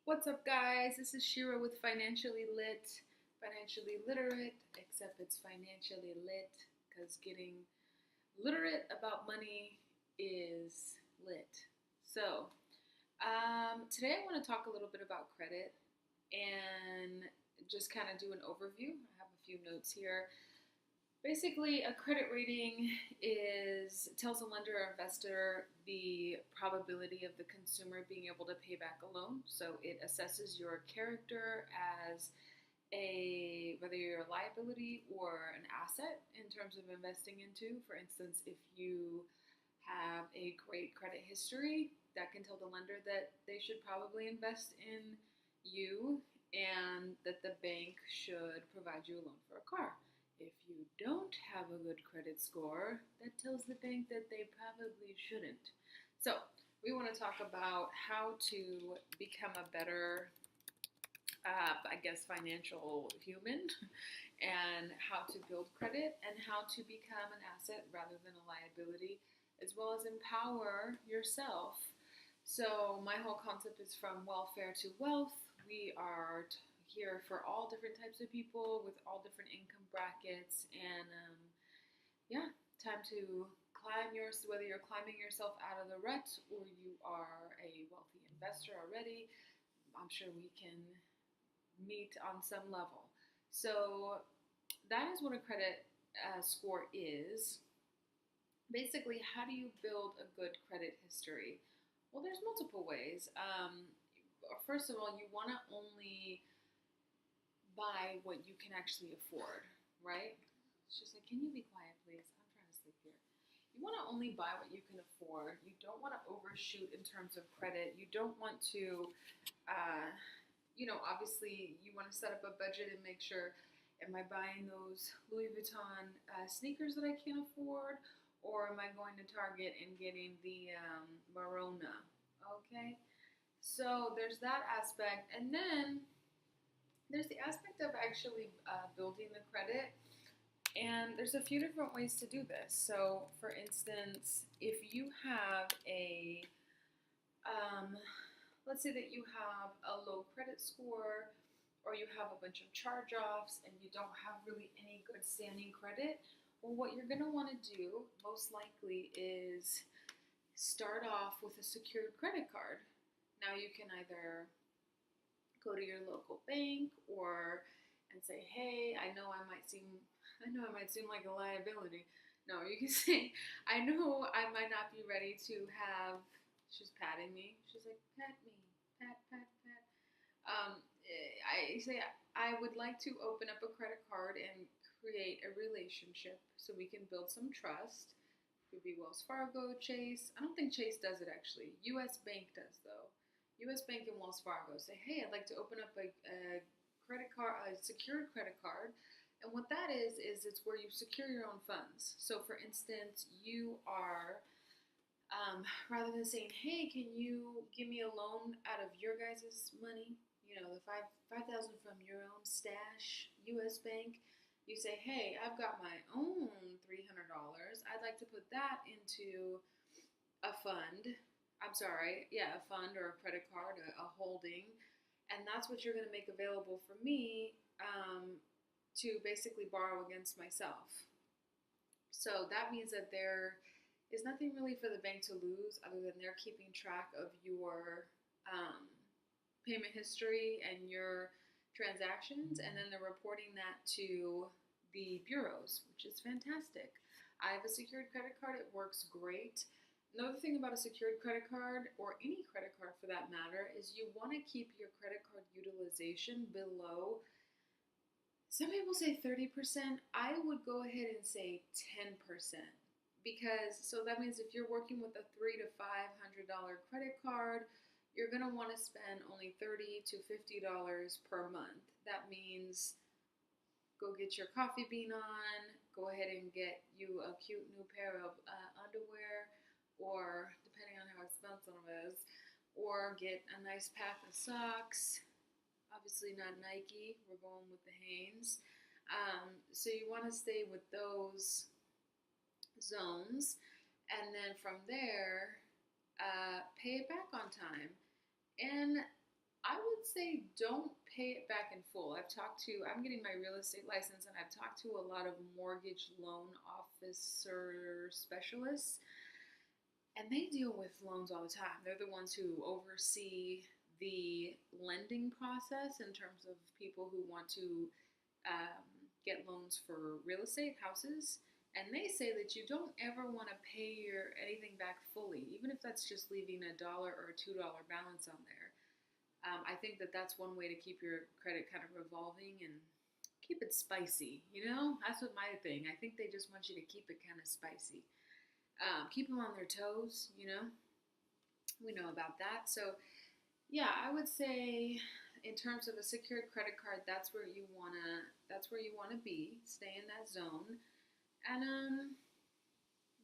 What's up, guys? This is Shira with Financially Lit, Financially Literate, except it's financially lit because getting literate about money is lit. Today I want to talk a little bit about credit and just kind of do an overview. I have a few notes here. Basically, a credit rating tells a lender or investor the probability of the consumer being able to pay back a loan. So it assesses your character as whether you're a liability or an asset in terms of investing into. For instance, if you have a great credit history, that can tell the lender that they should probably invest in you and that the bank should provide you a loan for a car. If you don't have a good credit score, that tells the bank that they probably shouldn't. So, we want to talk about how to become a better, financial human, and how to build credit, and how to become an asset rather than a liability, as well as empower yourself. So, my whole concept is from welfare to wealth. We are here for all different types of people with all different income brackets, and time to whether you're climbing yourself out of the rut or you are a wealthy investor already. I'm sure we can meet on some level. So that is what a credit score is. Basically, how do you build a good credit history? Well, there's multiple ways. First of all, you want to only buy what you can actually afford, right? It's just like, can you be quiet, please? I'm trying to sleep here. You want to only buy what you can afford. You don't want to overshoot in terms of credit. You don't want to, obviously, you want to set up a budget and make sure, am I buying those Louis Vuitton sneakers that I can't afford? Or am I going to Target and getting the Marona? Okay? So there's that aspect. And then there's the aspect of actually building the credit, and there's a few different ways to do this. So, for instance, if you have let's say that you have a low credit score, or you have a bunch of charge-offs, and you don't have really any good standing credit, well, what you're going to want to do, most likely, is start off with a secured credit card. Now, you can either go to your local bank and say, hey, I know I might seem like a liability. No, you can say, I know I might not be ready to have. She's patting me. She's like, pat me, pat, pat, pat. I say, I would like to open up a credit card and create a relationship so we can build some trust. It could be Wells Fargo, Chase. I don't think Chase does it actually. U.S. Bank does though. U.S. Bank and Wells Fargo say, hey, I'd like to open up a credit card, a secured credit card. And what that is it's where you secure your own funds. So, for instance, you are, rather than saying, hey, can you give me a loan out of your guys' money, the $5,000 from your own stash, U.S. Bank, you say, hey, I've got my own $300. I'd like to put that into a fund. A fund or a credit card, a holding, and that's what you're going to make available for me to basically borrow against myself. So that means that there is nothing really for the bank to lose other than they're keeping track of your payment history and your transactions, and then they're reporting that to the bureaus, which is fantastic. I have a secured credit card. It works great. Another thing about a secured credit card, or any credit card for that matter, is you want to keep your credit card utilization below, some people say 30%. I would go ahead and say 10%. Because, so that means if you're working with a $300 to $500 credit card, you're going to want to spend only $30 to $50 per month. That means go get your coffee bean on, go ahead and get you a cute new pair of underwear, or depending on how expensive it is, or get a nice pack of socks. Obviously not Nike, we're going with the Hanes. So you want to stay with those zones, and then from there, pay it back on time. And I would say don't pay it back in full. I'm getting my real estate license and I've talked to a lot of mortgage loan officer specialists, and they deal with loans all the time. They're the ones who oversee the lending process in terms of people who want to um, get loans for real estate, houses. And they say that you don't ever want to pay your anything back fully, even if that's just leaving $1 or $2 balance on there. I think that that's one way to keep your credit kind of revolving and keep it spicy. That's what my thing. I think they just want you to keep it kind of spicy. Keep them on their toes. We know about that. So yeah, I would say in terms of a secured credit card, that's where you wanna be. Stay in that zone. And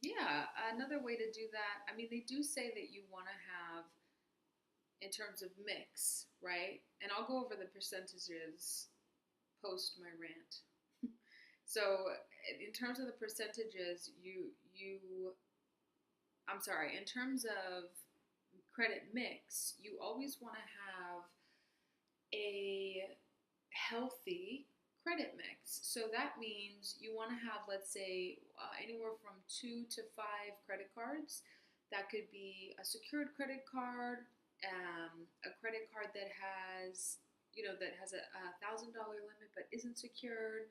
yeah, another way to do that. I mean, they do say that you want to have in terms of mix, right? And I'll go over the percentages post my rant. So, in terms of the percentages, I'm sorry, in terms of credit mix, you always want to have a healthy credit mix. So that means you want to have, let's say, anywhere from 2 to 5 credit cards. That could be a secured credit card, a credit card that has, a $1,000 limit but isn't secured,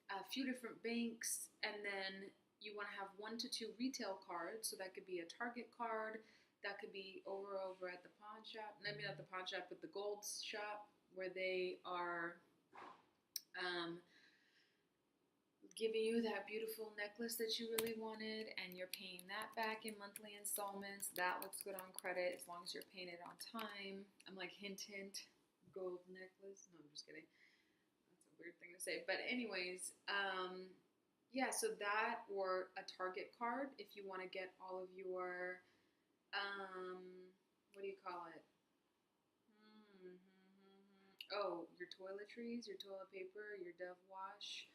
a few different banks, and then you want to have 1 to 2 retail cards. So that could be a Target card, that could be over at the pawn shop. I mean, not the pawn shop, but the gold shop, where they are giving you that beautiful necklace that you really wanted, and you're paying that back in monthly installments. That looks good on credit as long as you're paying it on time. I'm like, hint, hint, gold necklace. No, I'm just kidding. That's a weird thing to say. But anyways, yeah, so that, or a Target card if you want to get all of your, what do you call it? Oh, your toiletries, your toilet paper, your Dove wash,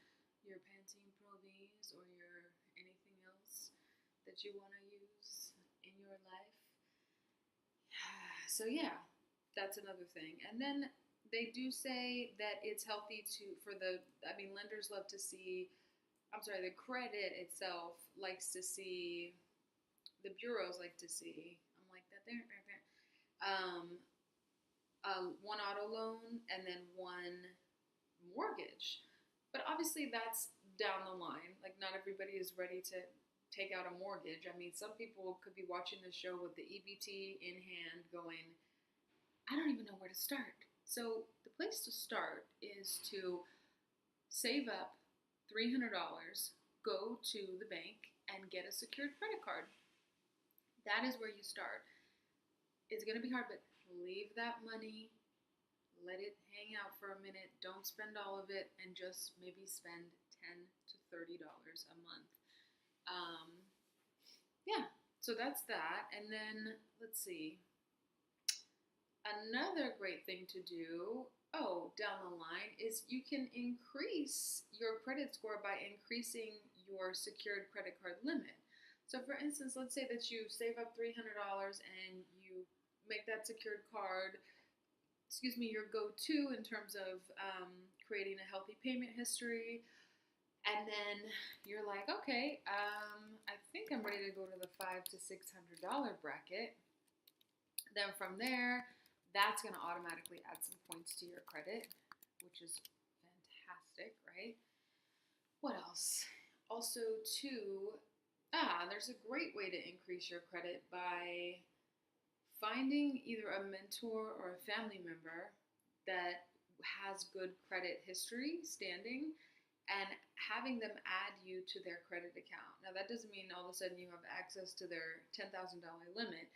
your Pantene Pro V's, or your anything else that you want to use in your life. So yeah, that's another thing. And then they do say that it's healthy lenders love to see, the credit itself likes to see, the bureaus like to see, I'm like that there, one auto loan and then one mortgage. But obviously that's down the line. Like, not everybody is ready to take out a mortgage. I mean, some people could be watching the show with the EBT in hand going, I don't even know where to start. So the place to start is to save up $300, go to the bank and get a secured credit card. That is where you start. It's going to be hard, but leave that money, let it hang out for a minute. Don't spend all of it, and just maybe spend $10 to $30 a month. Yeah, so that's that. And then let's see. Another great thing to do, down the line, is you can increase your credit score by increasing your secured credit card limit. So for instance, let's say that you save up $300 and you make that secured card, your go-to in terms of creating a healthy payment history. And then you're like, okay, I think I'm ready to go to the $500 to $600 bracket. Then from there, that's going to automatically add some points to your credit, which is fantastic, right? What else? Also, too, there's a great way to increase your credit by finding either a mentor or a family member that has good credit history standing, and having them add you to their credit account. Now, that doesn't mean all of a sudden you have access to their $10,000 limit.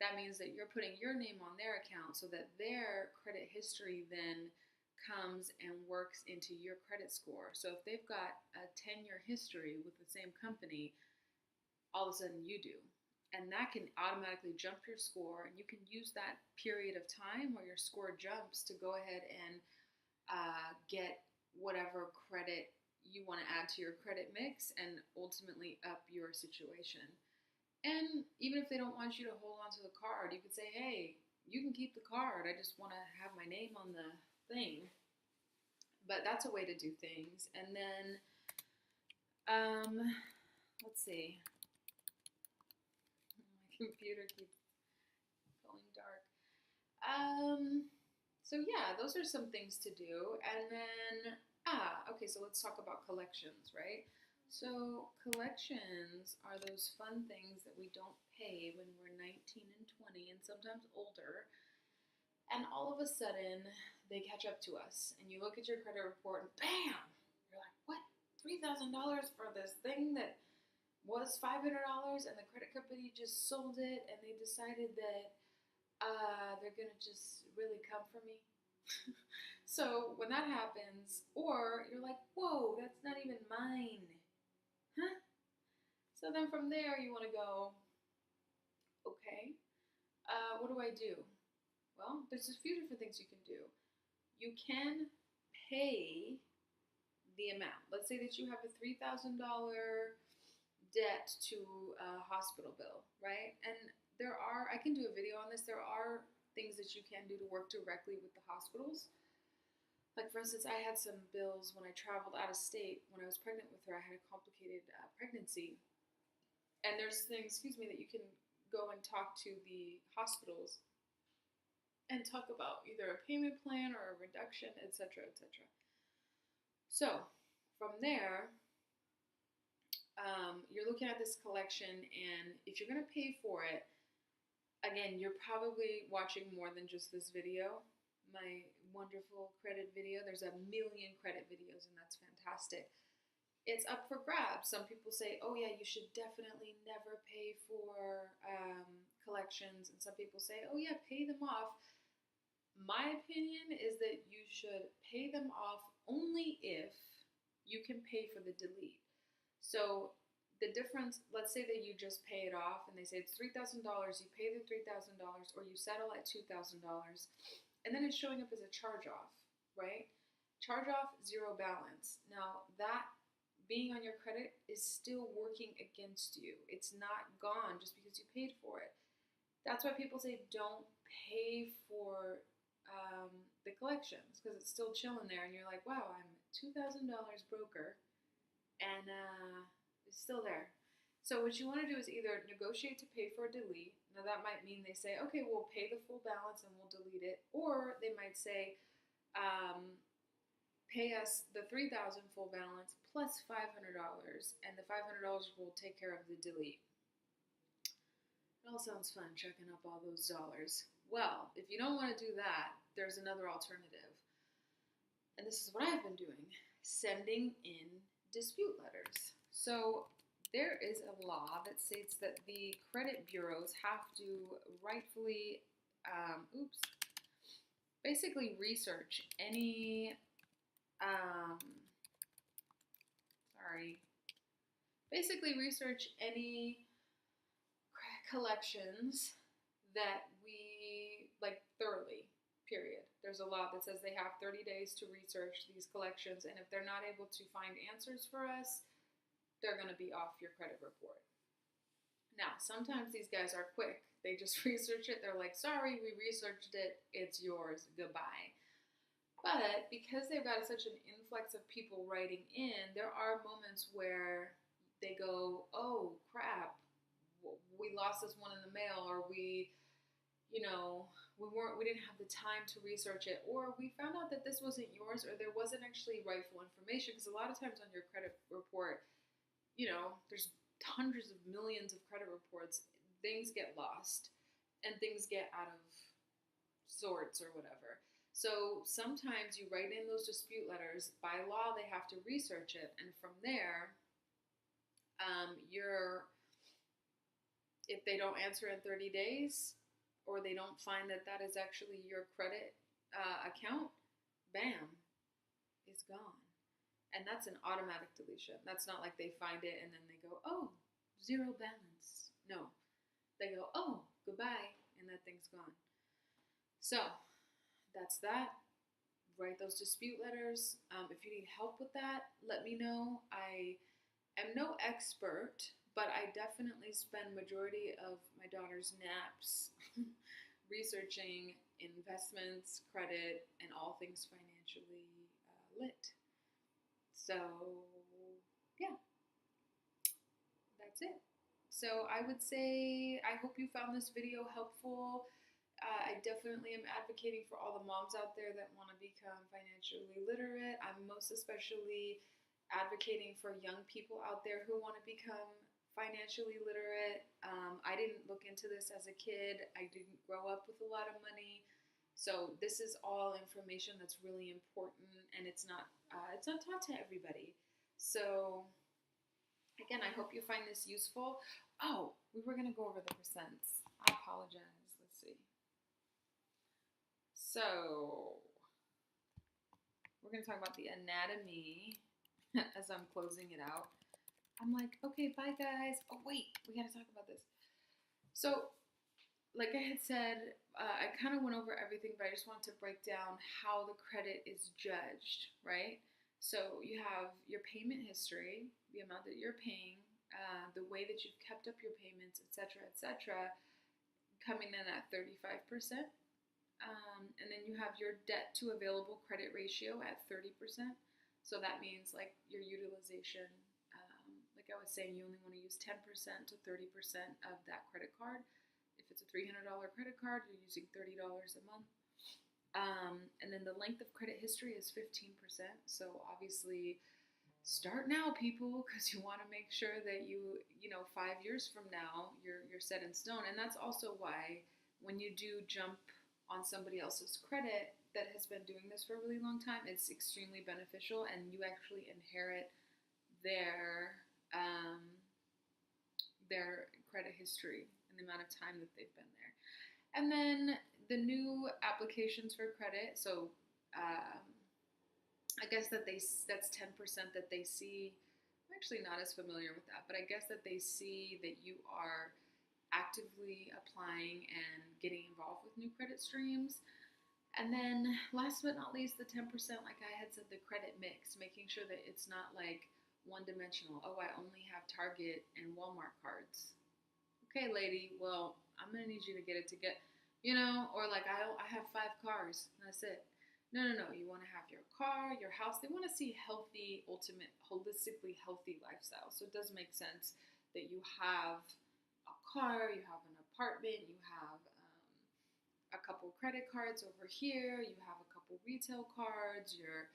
That means that you're putting your name on their account so that their credit history then comes and works into your credit score. So if they've got a 10-year history with the same company, all of a sudden you do. And that can automatically jump your score, and you can use that period of time where your score jumps to go ahead and get whatever credit you want to add to your credit mix and ultimately up your situation. And even if they don't want you to hold on to the card, you could say, hey, you can keep the card. I just want to have my name on the thing. But that's a way to do things. And then, let's see. My computer keeps going dark. So yeah, those are some things to do. And then, okay, so let's talk about collections, right? So collections are those fun things that we don't pay when we're 19 and 20 and sometimes older. And all of a sudden, they catch up to us. And you look at your credit report and bam! You're like, what? $3,000 for this thing that was $500 and the credit company just sold it and they decided that they're gonna just really come for me. So when that happens, or you're like, whoa, that's not even mine. Huh? So then from there you wanna go, okay, what do I do? Well, there's a few different things you can do. You can pay the amount. Let's say that you have a $3,000 debt to a hospital bill, right? And I can do a video on this, there are things that you can do to work directly with the hospitals. Like, for instance, I had some bills when I traveled out of state. When I was pregnant with her, I had a complicated pregnancy. And there's things, that you can go and talk to the hospitals and talk about either a payment plan or a reduction, etc., etc. So, from there, you're looking at this collection, and if you're going to pay for it, again, you're probably watching more than just this video, my wonderful credit video. There's a million credit videos, and that's fantastic. It's up for grabs. Some people say, oh yeah, you should definitely never pay for collections, and some people say, oh yeah, pay them off. My opinion is that you should pay them off only if you can pay for the delete. So the difference, let's say that you just pay it off and they say it's $3,000, you pay the $3,000 or you settle at $2,000 and then it's showing up as a charge off, right? Charge off, zero balance. Now that being on your credit is still working against you. It's not gone just because you paid for it. That's why people say don't pay for the collections, because it's still chilling there and you're like, wow, I'm $2,000 broker and it's still there. So what you want to do is either negotiate to pay for a delete. Now that might mean they say, okay, we'll pay the full balance and we'll delete it. Or they might say, pay us the $3,000 full balance plus $500 and the $500 will take care of the delete. It all sounds fun, checking up all those dollars. Well, if you don't want to do that, there's another alternative. And this is what I've been doing, sending in dispute letters. So there is a law that states that the credit bureaus have to rightfully, basically research any, collections that we, thoroughly, period. There's a law that says they have 30 days to research these collections, and if they're not able to find answers for us, they're going to be off your credit report. Now, sometimes these guys are quick. They just research it. They're like, sorry, we researched it. It's yours. Goodbye. But because they've got such an influx of people writing in, there are moments where they go, oh, crap, we lost this one in the mail, or we didn't have the time to research it, or we found out that this wasn't yours, or there wasn't actually rightful information, because a lot of times on your credit report, there's hundreds of millions of credit reports, things get lost, and things get out of sorts or whatever. So sometimes you write in those dispute letters, by law they have to research it, and from there, if they don't answer in 30 days, or they don't find that that is actually your credit account, bam, it's gone. And that's an automatic deletion. That's not like they find it and then they go, oh, zero balance. No, they go, oh, goodbye, and that thing's gone. So that's that. Write those dispute letters. If you need help with that, let me know. I am no expert, but I definitely spend majority of my daughter's naps researching investments, credit, and all things financially lit. So, yeah, that's it. So, I would say I hope you found this video helpful. I definitely am advocating for all the moms out there that want to become financially literate. I'm most especially advocating for young people out there who want to become financially literate. I didn't look into this as a kid. I didn't grow up with a lot of money. So this is all information that's really important, and it's not taught to everybody. So again, I hope you find this useful. Oh, we were gonna go over the percents. I apologize. Let's see. So we're gonna talk about the anatomy as I'm closing it out. I'm like, okay, bye guys. Oh wait, we gotta talk about this. So, like I had said, I kind of went over everything, but I just want to break down how the credit is judged, right? So you have your payment history, the amount that you're paying, the way that you've kept up your payments, etc., coming in at 35%. And then you have your debt to available credit ratio at 30%. So that means like your utilization, like I was saying, you only want to use 10% to 30% of that credit card. If it's a $300 credit card, you're using $30 a month. And then the length of credit history is 15%. So obviously, start now, people, because you want to make sure that you 5 years from now, you're set in stone. And that's also why when you do jump on somebody else's credit that has been doing this for a really long time, it's extremely beneficial, and you actually inherit their credit history and the amount of time that they've been there. And then the new applications for credit. So I guess that's 10% that they see. I'm actually not as familiar with that, but I guess that they see that you are actively applying and getting involved with new credit streams. And then last but not least, the 10%, like I had said, the credit mix, making sure that it's not like one-dimensional. Oh, I only have Target and Walmart cards. Okay, lady, well, I'm going to need you to get it or like I have 5 cars, and that's it. No. You want to have your car, your house. They want to see healthy, holistically healthy lifestyle. So it does make sense that you have a car, you have an apartment, you have a couple credit cards over here, you have a couple retail cards, you're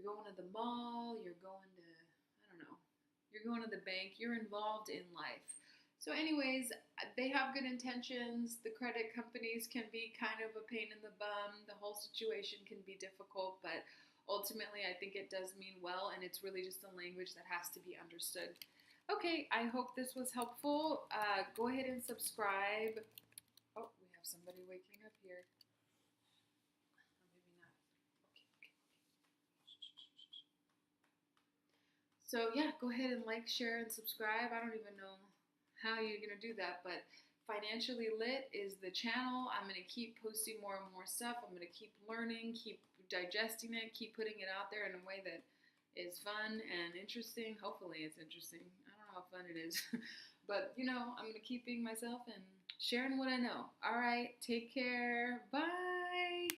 going to the mall, you're going to, I don't know, you're going to the bank, you're involved in life. So anyways, they have good intentions. The credit companies can be kind of a pain in the bum. The whole situation can be difficult, but ultimately I think it does mean well, and it's really just a language that has to be understood. Okay, I hope this was helpful. Go ahead and subscribe. Oh, we have somebody waking up here. Or maybe not. Okay. So yeah, go ahead and like, share, and subscribe. I don't even know how you're going to do that, but Financially Lit is the channel. I'm going to keep posting more and more stuff. I'm going to keep learning, keep digesting it, keep putting it out there in a way that is fun and interesting. Hopefully it's interesting. I don't know how fun it is, but I'm going to keep being myself and sharing what I know. All right, take care. Bye.